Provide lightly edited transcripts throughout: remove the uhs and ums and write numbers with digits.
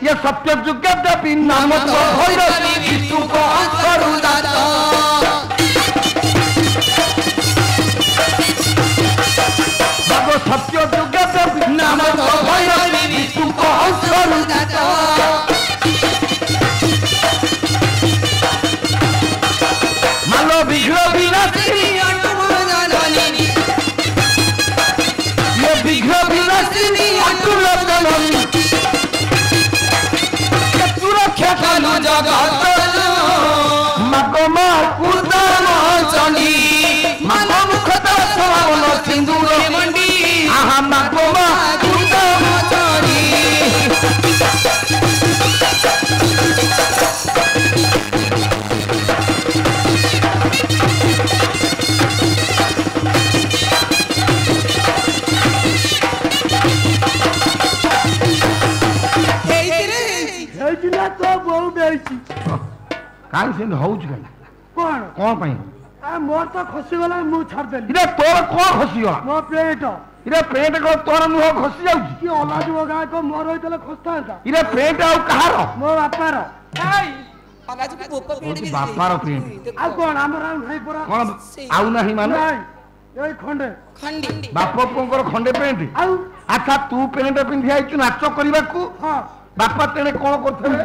ये सत्य जुग देवी नाम तो भैरवी विष्णु को अंशरू जाता बाबो सत्य जुग देवी नाम तो भैरवी विष्णु को अंशरू जाता मालो विघ्न विनाशिनी ये विघ्न विनाशिनी अतुल जननी सुरक्षा कालो जगत मगमा कुदम चंडी मगम मुखता सवाल सिंदूर मंडी आहा मगमा कुदम चंडी तो बहुत देसी काई से होउछ गला कोन कोन पई आ मोर तो खसी गला मु छाड़ देली इरे तोर कोन खसी गला मो पेट इरे पेट को तोर मुह खसी जाउछ की ओला जो गाय को मोर होइतले खस्ता था इरे पेट आ कहार मो बापार आई अलाज को बोप पेट भी बापार पेट आ कोन हमरा नहीं परा कोन आउ नाही माने ए खंडे खंडी बाप पोंकर खंडे पेट आउ अच्छा तू पेट पिंधि आइछु नाच करिबा को हां बापा तेने कोन करथले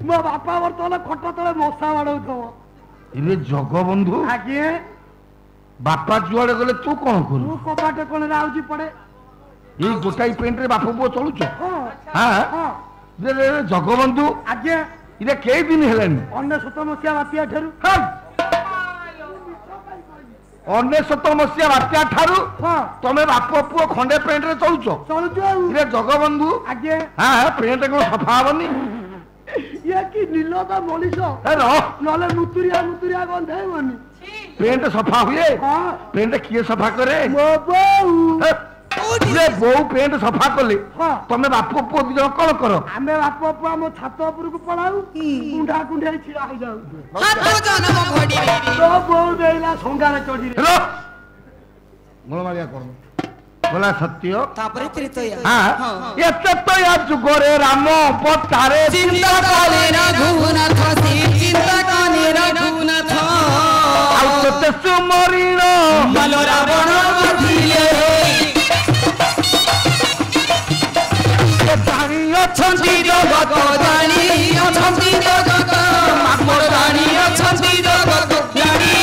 मो बापा वर्तले खट तले मसा बाडौथो इरे जगबंधु आगे बापा जुआड़े गले तू कोन करू मु कपाटे कोन राउजी पड़े ए गोटाई पेंट रे बाप बो चलुछ हां हां हां रे जगबंधु आगे इरे केई दिन हेलानी अन्य सत मसिया बातिया ठेरू हां 19 मसिया बात्या ठारू हां तमे बाप पुओ खंडे पेंट रे चलुछ चलुछु इरे जगबंधु आगे हां पेंट को सफा हबनी ये की नीलदा मनीष ए रो नले मुतुरिया गंधाय बनी पेंट सफा हुए हां पेंट किए सफा करे मो बहू रे बहु पेंट सफा कले हां तमे बाप पुओ दी जण कोन करो आमे बाप पुआ मो छात ऊपर को पळाऊ कुंडा कुंडा छिड़ा हो जाऊ हाथ जन्म घडी तो बहु देला संगारे चढ़ी रे रो गोलमालिया कर बोला सत्य तापरे त्रितय हां ये तो या जुगोरे राम पतारे चिंता काले रघुनाथ चिंता काले रघुनाथ आउ तो सुमरिण मलो रावण बधिले दानी अछंती जगत दानी अछंती जगत मामो दानी अछंती जगत दानी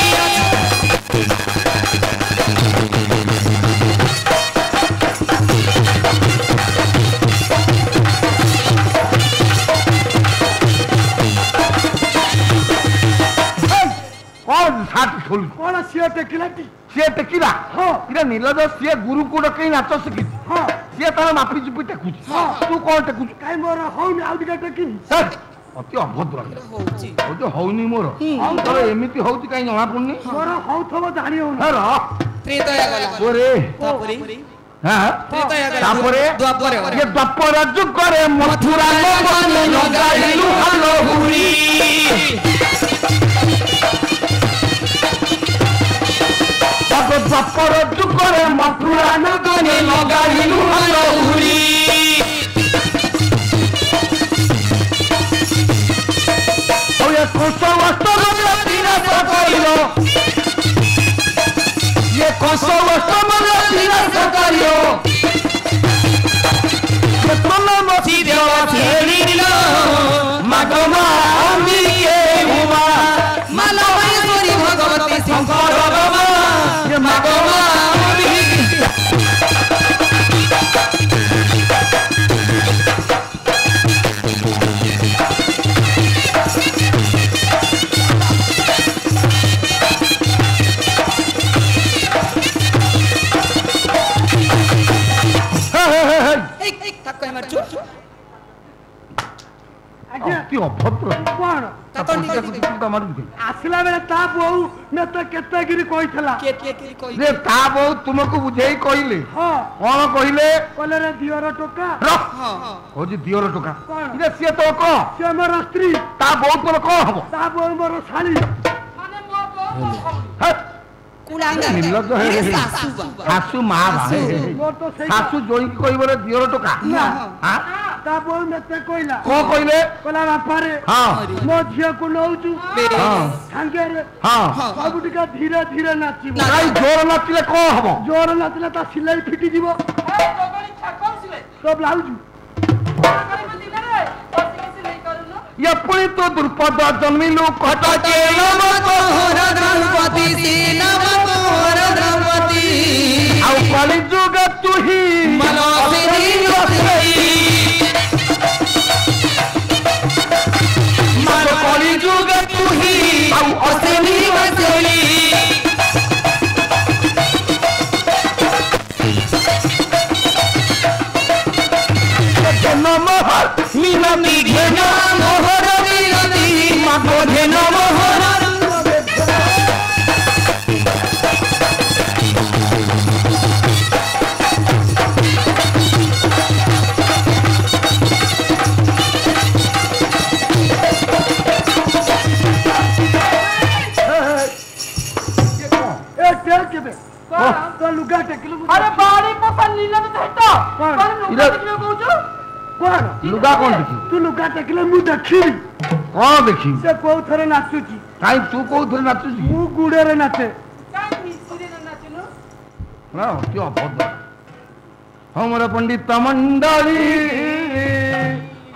कौन साथ खोल कोन सिए टेकिलाटी से टेकिरा हां इरे नीलज से गुरु को डकई नाच सिखि हां से तार मापी चुपी टेकुछ तू कोन टेकुछ काई मोर हौन आउ दिका टेकी अति अभद्र होची ओ जो हौनी मोर तोर एमिति हौती काई जमा पड़नी मोर हौथबो जानी हो हेर त्रितय गला ओरे तापरे हां त्रितय गला तापरे द्वापर ये द्वापर जुग करे मथुरा मन लगाइलु हलो हुरी द्वापर जुग करे मथुरा नगने लगाइलु हलो हुरी ओ ये कोसवस्तव विनाश करिलो ये कोसवस्तव विनाश करियो ये तोलो मसी देवा छेड़िलो मागमा अंबिके उमा मालवेश्वरी भगवती शंकर भगवान ये मागमा अति अभद्र कोन आसला बेले ता बहु में तो केते गिरी कहितला केतकेरी कोई रे ता बहु तुमको बुझेई कहिले हां कोन कहिले कोले रे दियर टोका हां हो जी दियर टोका कोन रे से तो को से मोर स्त्री ता बहु तोर को हबो ता बहु मोर साली हे कुलांगा निर्लज्ज है ये रे। सासू बा শাশু মা ভাই মোর তো সেই শাশু জয়িকে কইবলে দিওর টকা হ্যাঁ তা বউ মতে কইলা কো কইলে কইলা বাপারে হ্যাঁ মো ঝিଅକୁ ନଉଛୁ হ্যাঁ ସାଙ୍ଗରେ হ্যাঁ ସବୁ ଟିକେ ଧୀରେ ଧୀରେ ନାଚିବ কাই জোর নাচিলে কো হবো ଜୋର ନାଚିଲେ ତା ସିଲେଇ ଫିଟିଯିବ ତ ବ୍ଲାଉଜ ये पुणी तो दुर्पद जन्मिलु कट के नम तोहर द्रौपदी से नव तोहर द्रौपदी आउ कलि जुग तुही मनोसिनी मन कलि जुग तुही आउ असिनी वसली जन्म मीनती घेन मोहर मिलती मागो घेन मोहर ଏ ଟେ କେବେ ତ ଲୁଗା ଟେକିଲୁ अरे बाड़ी पसंद नीला तो हेटो कौन? कौन लुगा इधर। देखियो कहूछु କଣ लुगा कौन देखी ତୁ ଲୁଗା ଟେକିଲେ ମୁଁ ଦେଖିବି कौन देखी ସେ କୋଉ ଥରେ ନାଚୁଛି काई तू को थरे नाचुची ମୁଁ ଗୁଡରେ ନାଚେ काई मिस्त्री न नाचिनु ना त्यो अभद्र हमर पंडित मंडली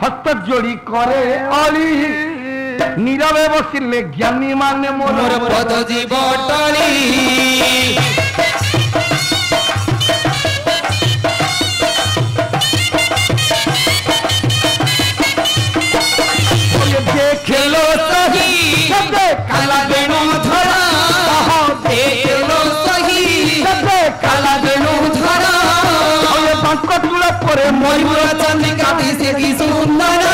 हस्त जोड़ी करे अली नीरवे बसिले ज्ञानी माने मोर मोर पद जीव टली खेलो सही काला बेणु धरा देखलो सही काला बेणु धरा बांक तुला परे मयूर चंद्रिका दिसे की सुंदर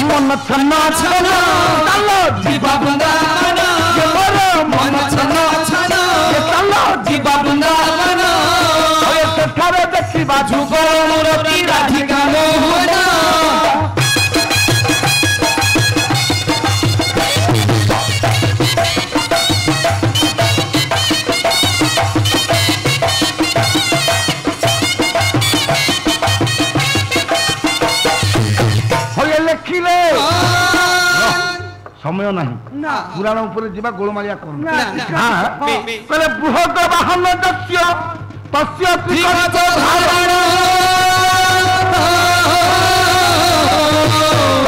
मन छन्ना छना चलो जीवा बृंदावन मन छना छना चलो जीवा बृंदावन सेठारे देखिबा जुगल मूर्ति राधिका मोहन होय लेखिले समय नहीं ନା पुराण ऊपर जीवा गोलमालिया कर ନା हाँ कहले बृहद वाहन दस्य तस्य विगत धारण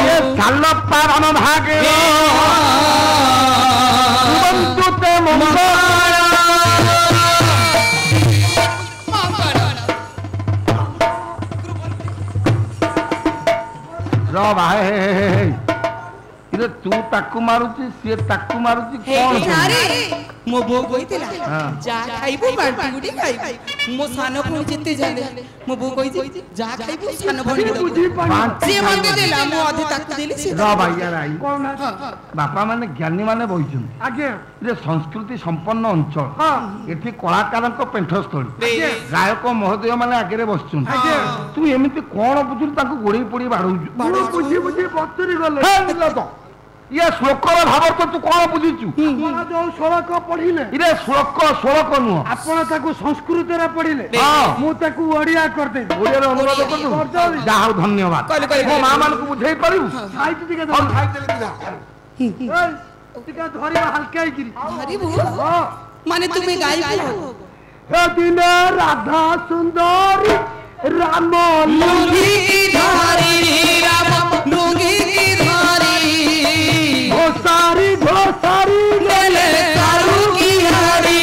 ये साल पारम भागे बंधु ते मंगल रो भाई इरे तू ताकू मारुची से ताकू मारुची कौन मो बो कहितला हाँ। जा खाइबो बाटी गुडी खाइबो मो सान भणी जेते जाले मो बो कहि जा खाइबो सान भणी दबो ବୁଝି ପାରୁନି से मते देला मो अधे ताकू देली से रो भाई यार आई କଣ बापा माने ज्ञानी माने बहिचन ଆଜ୍ଞା ये संस्कृति संपन्न अंचल ହଁ एठी कलाकारक पेंठस्थली गायक महोदय माने आगे बसचुन ଆଜ୍ଞା तू एमिति कोन बुझुर ताकू गोड़ी पोड़ी बाडौजु ମୁଁ ବୁଝି ବୁଝି ବତୁରି ଗଲେ हे निलत ये श्लोकर भाव तो तू कोन बुझिचु ଆପଣ ଯୋଉ ଷୋଳକ ପଢିଲେ इरे श्लोक श्लोक नुह ଆପଣ ତାକୁ ସଂସ୍କୃତରେ ପଢିଲେ हां ମୁଁ ତାକୁ ଓଡିଆ କରିଦେବି ओडिया अनुवाद कर जा हो धन्यवाद कहले, कहले। मो मां मान को बुझाई परिबु ଖାଇଛି ଟିକେ हम ଧର। खाई देले जा ଏଇ, ଟିକେ ଧରିବା ହାଲକା ହେଇକିରି हरिबो ହଁ माने तुम्ही गाइबो ଏ ଦିନ ରାଧା ସୁନ୍ଦରୀ ରାମ लुंगी की धारी राम लुंगी की धारी ଘୋଷାରୀ ଘୋଷାରୀ ले कारू की हारी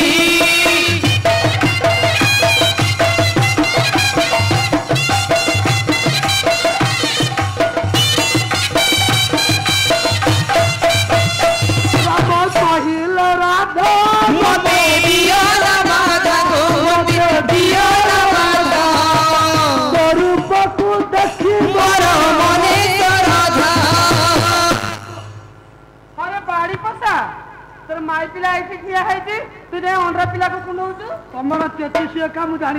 ରାମ କହିଲ ରାଧା मते दिया राधा गो मते दिया राधा ସ୍ୱରୂପକୁ ଦେଖି मोर मने ତୋର ମାଇ ପିଲା ଏଇଠି ଠିଆ ହେଇଛି ତୁ ଯାଇ ଅଣ୍ଡା ପିଲାକୁ କୁଣ୍ଡଉଛୁ ତମର 33 ଏକା ମୁଁ ଜାଣି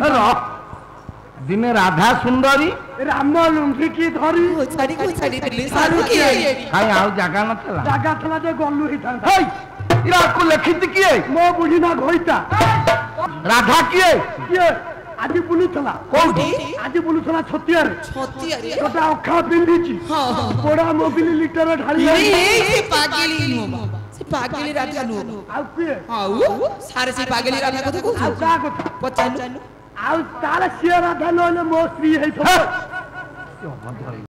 ଦିନେ ରାଧା ସୁନ୍ଦରୀ ରାମ ଲୁଙ୍ଗି କି ଧରି ଛାଡ଼ି ଦେଲି ସାରୁ କିଏ କାଇଁ ଆଉ ଜାଗା ନଥିଲା ଜାଗା ଥିଲା ଯେ ଗଲୁ ହେଇଥାନ୍ତା ହେଇ ଇରାକୁ ଲେଖିଛି କିଏ ମୋ ବୁଢୀ ନା ଘଇତା ରାଧା କିଏ କିଏ ଆଜି ବୁଲୁଥିଲା କୋଉଠି ଆଜି ବୁଲୁଥିଲା ଛତିଆରେ ଛତିଆରେ ଗୋଟେ ଅଖା ପିନ୍ଧିଛି ପୋଡା ମୋବିଲି ଲିଟର ଢାଳି ସେ ପାଗିଲି ନୁହଁ ବାବା ସେ ପାଗିଲି ରାଧା ନୁହଁ ଆଉ କିଏ ଆଉ ସାରେ ସେ ପାଗିଲି ରାଧା କଥା ଆଉ କହୁଛୁ କାହା କଥା ପଚାରୁ ଆଉ ତାର ସିଏ ରାଧା ନହେଲେ ମୋ ସ୍ତ୍ରୀ ହେଇଥିବ